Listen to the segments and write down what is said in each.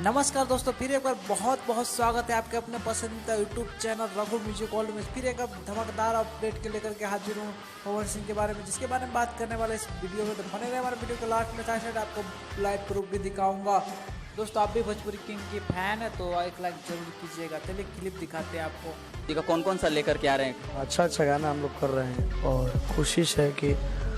नमस्कार दोस्तों, फिर एक बार बहुत बहुत स्वागत है आपके अपने पसंदीदा YouTube channel Raghu music world में। फिर एक धमाकेदार अपडेट के लेकर के हाजिर हूँ पवन सिंह के बारे में, जिसके बारे में बात करने वाले इस वीडियो में। तो बने रहे हमारे वीडियो के लास्ट में, साथ आपको लाइव प्रूफ भी दिखाऊंगा। दोस्तों, आप भी भोजपुरी किंग की फैन है तो एक लाइक जरूर कीजिएगा। चलिए क्लिप दिखाते हैं आपको। जी का कौन कौन सा लेकर के आ रहे हैं? अच्छा अच्छा गाना हम लोग कर रहे हैं और कोशिश है कि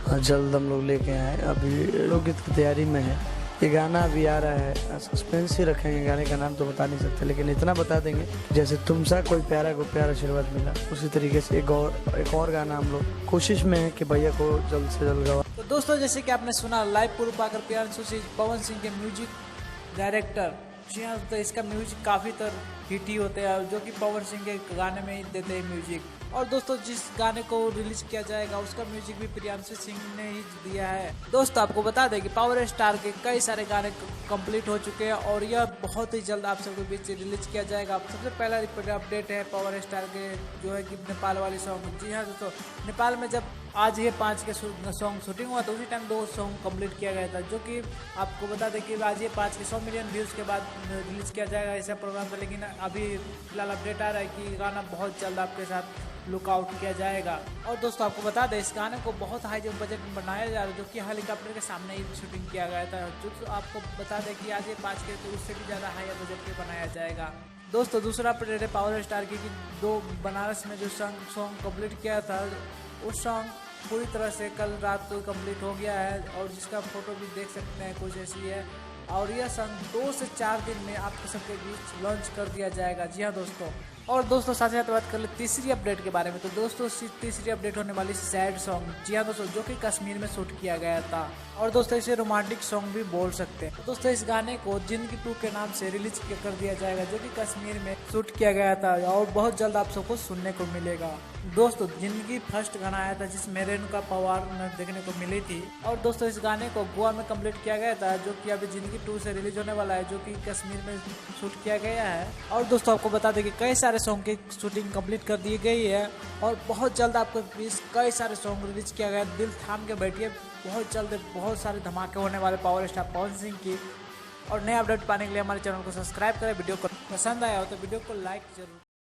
जल्द हम लोग लेके आए। अभी लोग की तैयारी में है। ये गाना अभी आ रहा है, सस्पेंस ही रखेंगे। गाने का नाम तो बता नहीं सकते, लेकिन इतना बता देंगे जैसे तुमसा कोई प्यारा को प्यारा आशीर्वाद मिला, उसी तरीके से एक और गाना हम लोग कोशिश में है कि भैया को जल्द से जल्द गवा। तो दोस्तों, जैसे कि आपने सुना लाइव प्रूफ आकर प्रियांशु सिंह पवन सिंह के म्यूजिक डायरेक्टर। जी हाँ, तो इसका म्यूजिक काफ़ी हिट ही होते हैं, जो कि पवन सिंह के गाने में ही देते हैं म्यूजिक। और दोस्तों, जिस गाने को रिलीज किया जाएगा उसका म्यूजिक भी प्रियांशु सिंह ने ही दिया है। दोस्तों, आपको बता दें कि पावर स्टार के कई सारे गाने कंप्लीट हो चुके हैं और यह बहुत ही जल्द आप सबके बीच रिलीज किया जाएगा। सबसे पहला अपडेट है पावर स्टार के, जो है कि नेपाल वाली सॉन्ग। जी हाँ दोस्तों, नेपाल में जब आज ये 5 के सॉन्ग शूटिंग हुआ तो उसी टाइम 2 सॉन्ग कंप्लीट किया गया था, जो कि आपको बता दें कि आज ये 5 के 100 मिलियन व्यूज़ के बाद रिलीज किया जाएगा ऐसा प्रोग्राम था। लेकिन अभी फिलहाल अपडेट आ रहा है कि गाना बहुत जल्द आपके साथ लुकआउट किया जाएगा। और दोस्तों, आपको बता दें इस गाने को बहुत हाई बजट में बनाया जा रहा है, जो कि हेलीकॉप्टर के सामने ही शूटिंग किया गया था। जो आपको बता दें कि आज ये 5 के तो उससे भी ज़्यादा हाई बजट पे बनाया जाएगा। दोस्तों, दूसरा अपडेट है पावर स्टार की कि 2 बनारस में जो सॉन्ग कंप्लीट किया था, उस सॉन्ग पूरी तरह से कल रात को कंप्लीट हो गया है और जिसका फोटो भी देख सकते हैं, कुछ ऐसी है। और यह सॉन्ग 2 से 4 दिन में आपके सबके बीच लॉन्च कर दिया जाएगा। जी हाँ दोस्तों। और दोस्तों, साथ ही साथ बात कर ले तीसरी अपडेट के बारे में। तो दोस्तों, तीसरी अपडेट होने वाली सैड सॉन्ग। जी हाँ दोस्तों, जो कि कश्मीर में शूट किया गया था। और दोस्तों, इसे रोमांटिक सॉन्ग भी बोल सकते हैं। तो दोस्तों, इस गाने को जिंदगी 2 के नाम से रिलीज कर दिया जाएगा, जो कि कश्मीर में शूट किया गया था और बहुत जल्द आप सबको सुनने को मिलेगा। दोस्तों, जिंदगी फर्स्ट गाना आया था जिसमें रेणुका पवार देखने को मिली थी। और दोस्तों, इस गाने को गोवा में कंप्लीट किया गया था, जो कि अभी जिंदगी 2 से रिलीज होने वाला है, जो कि कश्मीर में शूट किया गया है। और दोस्तों, आपको बता दें कि कई सारे सॉन्ग की शूटिंग कंप्लीट कर दी गई है और बहुत जल्द आपको बीच कई सारे सॉन्ग रिलीज किया गया। दिल थाम के बैठिए, बहुत जल्द बहुत सारे धमाके होने वाले पावर स्टार पवन सिंह की। और नए अपडेट पाने के लिए हमारे चैनल को सब्सक्राइब करें। वीडियो को पसंद आया हो तो वीडियो को लाइक जरूर